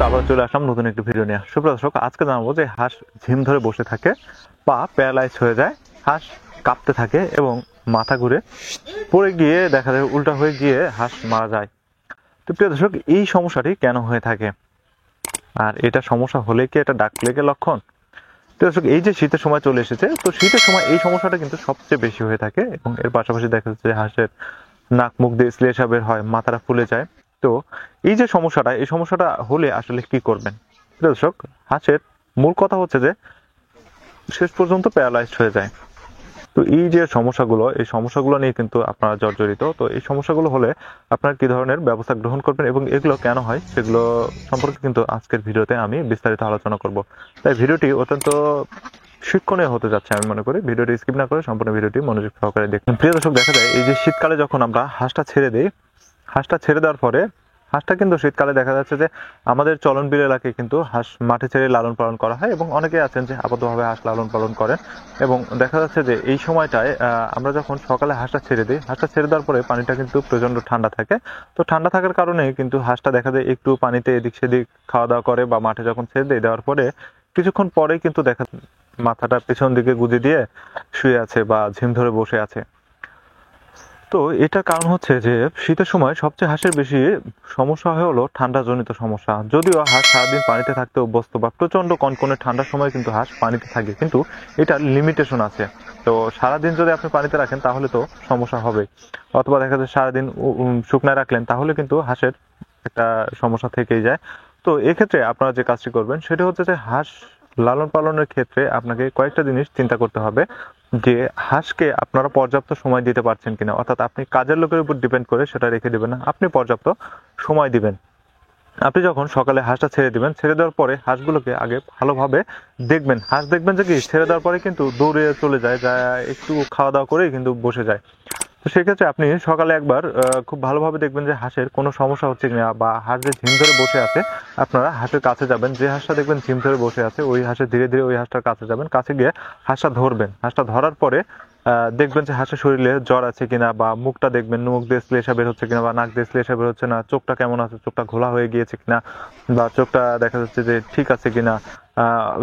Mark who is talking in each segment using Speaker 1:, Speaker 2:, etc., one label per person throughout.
Speaker 1: আবার চলে আসলাম নতুন একটি ভিডিও নিয়ে। সুপ্রিয় দর্শক, আজকে জানাবো যে হাঁস ঝিম ধরে বসে থাকে বা প্যারালাইজ হয়ে যায়, হাঁস কাঁপতে থাকে এবং মাথা ঘুরে পড়ে গিয়ে দেখা যায় উল্টা হয়ে গিয়ে হাঁস মারা যায়। তো প্রিয় দর্শক, এই সমস্যাটি কেন হয়ে থাকে আর এটা সমস্যা হলে কি এটা ডাক প্লেগের লক্ষণ? প্রিয় দর্শক, এই যে শীতের সময় চলে এসেছে, তো শীতের সময় এই সমস্যাটা কিন্তু সবচেয়ে বেশি হয়ে থাকে এবং এর পাশাপাশি দেখা যাচ্ছে হাঁসের নাক মুখ দিয়ে শ্লেষা বের হয়, মাথাটা ফুলে যায়। তো এই যে সমস্যাটা, এই সমস্যাটা হলে আসলে কি করবেন? দর্শক, হাঁসের মূল কথা হচ্ছে যে শেষ পর্যন্ত প্যারালাইজড হয়ে যায়। তো এই যে সমস্যাগুলো, এই সমস্যাগুলো নিয়ে কিন্তু আপনারা জর্জরিত। তো এই সমস্যাগুলো হলে আপনারা কি ধরনের ব্যবস্থা গ্রহণ করবেন এবং এগুলো কেন হয় সেগুলো সম্পর্কে কিন্তু আজকের ভিডিওতে আমি বিস্তারিত আলোচনা করব। তাই ভিডিওটি অত্যন্ত শিক্ষণীয় হতে যাচ্ছে। আমি মনে করি ভিডিওটি স্কিপ না করে সম্পূর্ণ ভিডিওটি মনোযোগ সহকারে দেখুন। প্রিয় দর্শক, দেখা যায় এই যে শীতকালে যখন আমরা হাঁসটা ছেড়ে দিই, হাঁসটা ছেড়ে দেওয়ার পরে হাঁসটা কিন্তু শীতকালে দেখা যাচ্ছে যে আমাদের চলনবিল এলাকায় কিন্তু হাঁস মাঠে ছেড়ে লালন পালন করা হয় এবং অনেকে আছেন যে আবদ্ধভাবে হাঁস লালন পালন করেন। এবং দেখা যাচ্ছে যে এই সময়টায় আমরা যখন সকালে হাঁসটা ছেড়ে দিই, হাঁসটা ছেড়ে দেওয়ার পরে পানিটা কিন্তু প্রচণ্ড ঠান্ডা থাকে। তো ঠান্ডা থাকার কারণে কিন্তু হাঁসটা দেখা যায় একটু পানিতে এদিক সেদিক খাওয়া দাওয়া করে বা মাঠে যখন ছেড়ে দিয়ে দেওয়ার পরে কিছুক্ষণ পরেই কিন্তু দেখা মাথাটা পেছন দিকে গুঁজে দিয়ে শুয়ে আছে বা ঝিম ধরে বসে আছে। তো এটার কারণ হচ্ছে যে শীতের সময় সবচেয়ে হাঁসের বেশি সমস্যা হলো ঠান্ডা জনিত সমস্যা। যদিও হাঁস সারাদিন পানিতে থাকতে অভ্যস্ত বা প্রচন্ড কনকনে ঠান্ডার সময় কিন্তু হাঁস পানিতে থাকে, কিন্তু এটার লিমিটেশন আছে। তো সারাদিন যদি আপনি পানিতে রাখেন তাহলে তো সমস্যা হবে, অথবা দেখা যায় সারাদিন শুকনায় রাখলেন তাহলে কিন্তু হাঁসের একটা সমস্যা থেকেই যায়। তো এক্ষেত্রে আপনারা যে কাজটি করবেন সেটা হচ্ছে যে হাঁস লালন পালনের ক্ষেত্রে আপনাকে কয়েকটা জিনিস চিন্তা করতে হবে যে হাঁসকে আপনারা পর্যাপ্ত সময় দিতে পারছেন কিনা। অর্থাৎ আপনি কাজের লোকের উপর ডিপেন্ড করে সেটা রেখে দিবেন না, আপনি পর্যাপ্ত সময় দিবেন। আপনি যখন সকালে হাঁসটা ছেড়ে দিবেন, ছেড়ে দেওয়ার পরে হাঁসগুলোকে আগে ভালোভাবে দেখবেন। হাঁস দেখবেন যে কি ছেড়ে দেওয়ার পরে কিন্তু দৌড়ে চলে যায়, যা একটু খাওয়া দাওয়া করে কিন্তু বসে যায়। তো সেক্ষেত্রে আপনি সকালে একবার খুব ভালোভাবে দেখবেন যে হাঁসের কোনো সমস্যা হচ্ছে কিনা, বা হাঁস যে ঝিম ধরে বসে আছে আপনারা হাঁসের কাছে যাবেন। যে হাঁসটা দেখবেন ঝিম ধরে বসে আছে ওই হাঁসের ধীরে ধীরে ওই হাঁসটার কাছে যাবেন, কাছে গিয়ে হাঁসটা ধরবেন। হাঁসটা ধরার পরে দেখবেন যে হাঁসের শরীরে জ্বর আছে কিনা, বা মুখটা দেখবেন মুখ দিয়ে শ্লেষা বের হচ্ছে কিনা বা নাক দিয়ে শ্লেষা বের হচ্ছে না, চোখটা কেমন আছে, চোখটা ঘোলা হয়ে গিয়েছে কিনা বা চোখটা দেখা যাচ্ছে যে ঠিক আছে কিনা,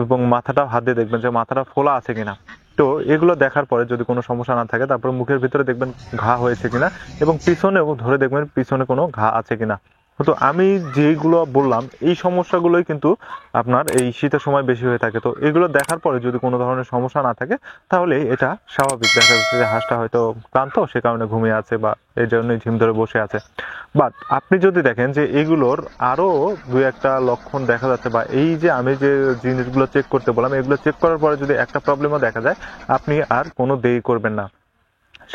Speaker 1: এবং মাথাটাও হাত দিয়ে দেখবেন যে মাথাটা ফোলা আছে কিনা। তো এগুলো দেখার পরে যদি কোনো সমস্যা না থাকে তারপর মুখের ভিতরে দেখবেন ঘা হয়েছে কিনা এবং পিছনেও ধরে দেখবেন পিছনে কোনো ঘা আছে কিনা। তো আমি যেগুলো বললাম এই সমস্যাগুলোই কিন্তু আপনার এই শীতের সময় বেশি হয়ে থাকে। তো এগুলো দেখার পরে যদি কোনো ধরনের সমস্যা না থাকে তাহলে এটা স্বাভাবিক। দেখা যাচ্ছে যে হাঁসটা হয়তো ক্লান্ত, সে কারণে ঘুমিয়ে আছে বা এই জন্যই ঝিম ধরে বসে আছে। বাট আপনি যদি দেখেন যে এগুলোর আরো দুই একটা লক্ষণ দেখা যাচ্ছে, বা এই যে আমি যে জিনিসগুলো চেক করতে বললাম এগুলো চেক করার পরে যদি একটা প্রবলেমও দেখা যায়, আপনি আর কোনো দেরি করবেন না,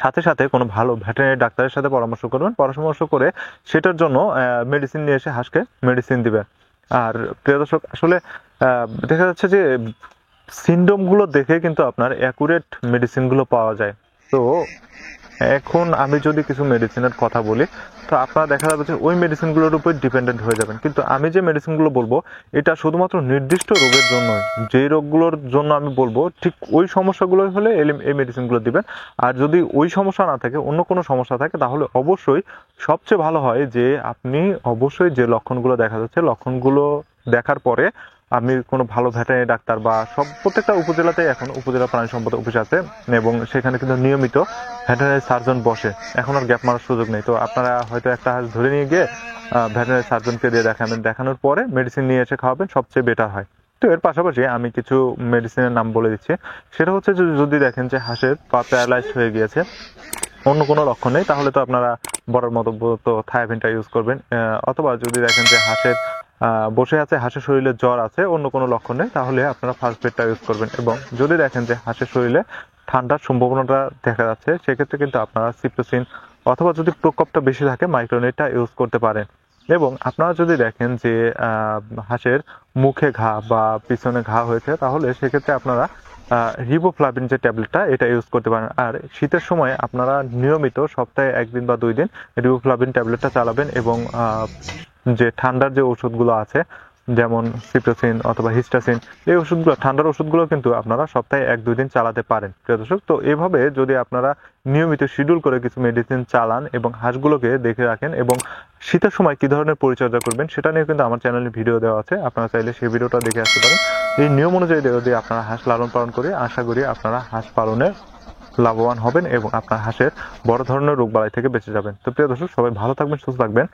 Speaker 1: সাথে সাথে কোনো ভালো ভেটেরিনারি ডাক্তারের সাথে পরামর্শ করবেন। পরামর্শ করে সেটার জন্য মেডিসিন নিয়ে এসে হাঁসকে মেডিসিন দিবেন। আর প্রিয় দর্শক, আসলে দেখা যাচ্ছে যে সিনড্রোমগুলো দেখে কিন্তু আপনার অ্যাকুরেট মেডিসিনগুলো পাওয়া যায়। তো এখন আমি যদি কিছু মেডিসিনের কথা বলি, তো আপনারা দেখা যাবে যে ওই মেডিসিনগুলোর উপর ডিপেন্ডেন্ট হয়ে যাবেন। কিন্তু আমি যে মেডিসিনগুলো বলবো এটা শুধুমাত্র নির্দিষ্ট রোগের জন্যই। যেই রোগগুলোর জন্য আমি বলবো ঠিক ওই সমস্যাগুলো হলে এই মেডিসিনগুলো দিবেন। আর যদি ওই সমস্যা না থাকে, অন্য কোনো সমস্যা থাকে, তাহলে অবশ্যই সবচেয়ে ভালো হয় যে আপনি অবশ্যই যে লক্ষণগুলো দেখা যাচ্ছে লক্ষণগুলো দেখার পরে আমি কোনো ভালো ভেটেরিনারি ডাক্তার বা প্রত্যেকটা উপজেলাতেই এখন উপজেলা প্রাণী সম্পদ অফিস আছে এবং সেখানে কিন্তু নিয়মিত ভেটেরিনারি সার্জন বসে। এখন আর গ্যাপ মারার সুযোগ নেই। তো আপনারা হয়তো একটা হাঁস ধরে নিয়ে গিয়ে ভেটেরিনারি সার্জনকে দিয়ে দেখাবেন, দেখানোর পরে মেডিসিন নিয়ে এসে খাওয়াবেন, সবচেয়ে বেটার হয়। তো এর পাশাপাশি আমি কিছু মেডিসিনের নাম বলে দিচ্ছি। সেটা হচ্ছে যদি দেখেন যে হাঁসের পা প্যারালাইজড হয়ে গিয়েছে, অন্য কোনো লক্ষণ নেই, তাহলে তো আপনারা বড়ার মতো তো থায়াবিনটা ইউজ করবেন। অথবা যদি দেখেন যে হাঁসের বসে আছে, হাঁসের শরীরে জ্বর আছে, অন্য কোনো লক্ষণ নেই, তাহলে আপনারা ফার্স্ট এডটা ইউজ করবেন। এবং যদি দেখেন যে হাঁসের শরীরে ঠান্ডার সম্ভাবনাটা দেখা যাচ্ছে, সেক্ষেত্রে কিন্তু আপনারা সিপ্টোসিন অথবা যদি প্রকোপটা বেশি থাকে মাইক্রোনেটটা ইউজ করতে পারেন। এবং আপনারা যদি দেখেন যে হাঁসের মুখে ঘা বা পিছনে ঘা হয়েছে, তাহলে সেক্ষেত্রে আপনারা রিবোফ্লাভিন যে ট্যাবলেটটা এটা ইউজ করতে পারেন। আর শীতের সময় আপনারা নিয়মিত সপ্তাহে 1 দিন বা 2 দিন রিবোফ্লাভিন ট্যাবলেটটা চালাবেন এবং যে ঠান্ডার যে ওষুধগুলো আছে যেমন সিপ্রোসিন অথবা হিস্টাসিন, এই ওষুধগুলো, ঠান্ডার ওষুধগুলো কিন্তু আপনারা সপ্তাহে 1-2 দিন চালাতে পারেন প্রিয় দর্শক। তো এভাবে যদি আপনারা নিয়মিত শিডিউল করে কিছু মেডিসিন চালান এবং হাঁসগুলোকে দেখে রাখেন এবং শীতের সময় কি ধরনের পরিচর্যা করবেন সেটা নিয়ে কিন্তু আমার চ্যানেলে ভিডিও দেওয়া আছে, আপনারা চাইলে সেই ভিডিওটা দেখে আসতে পারেন। এই নিয়ম অনুযায়ী যদি আপনারা হাঁস লালন পালন করে, আশা করি আপনারা হাঁস পালনে লাভবান হবেন এবং আপনার হাঁসের বড় ধরনের রোগবালাই থেকে বেঁচে যাবেন। তো প্রিয় দর্শক, সবাই ভালো থাকবেন, সুস্থ থাকবেন।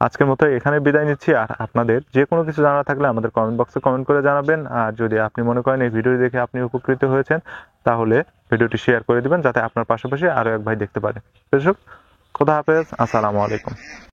Speaker 1: আজকের মতো এখানে বিদায় নিচ্ছি। আর আপনাদের যে কোনো কিছু জানা থাকলে আমাদের কমেন্ট বক্সে কমেন্ট করে জানাবেন। আর যদি আপনি মনে করেন এই ভিডিও দেখে আপনি উপকৃত হয়েছেন, তাহলে ভিডিওটি শেয়ার করে দিবেন যাতে আপনার পাশাপাশি আরো এক ভাই দেখতে পারে। দর্শক, খোদা হাফেজ, আসসালামু আলাইকুম।